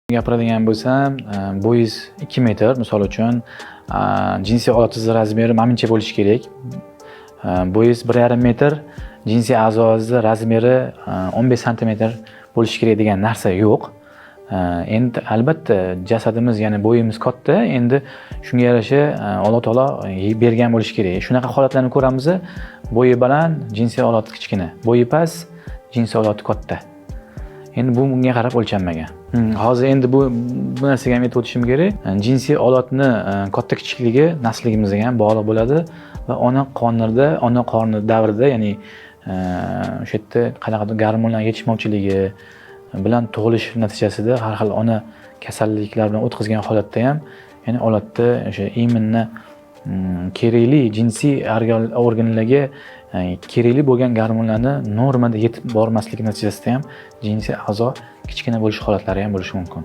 Gapiradigan bo'lsam, bo'yingiz 2 metr, misol uchun, jinsiy a'zoingiz razmeri menimcha bo'lishi kerak. Bo'yingiz 1,5 metr, jinsiy a'zoingiz razmeri 15 santimetr bo'lishi kerak degan narsa yo'q. Endi albatta jasadimiz, ya'ni bo'yimiz katta, endi shunga yarasha Alloh taolo bergan bo'lishi kerak. Shunaqa holatlarni ko'ramiz, bo'yi baland, jinsiy a'zosi kichkina, bo'yi past, jinsiy a'zosi katta. Endi bu bunga qarab o'lchanmagan. Hozir endi bu narsaga ham aytib o'tishim kerak. Jinsiy a'zoni katta kichikligi nasligimizga ham bog'liq bo'ladi va ona qorni davrida, ya'ni o'sha yerda qanaqadir gormonlar yetishmovchiligi bilan tug'ilish natijasida har xil ona kasalliklar bilan o'tkazgan holatda ham, ya'ni olatda o'sha immunni kerakli jinsiy organlarga kerakli bo'lgan gormonlarni normada yetib bormasligi natijasida ham jinsiy a'zo kichkina bo'lish holatlari ham bo'lishi mumkin.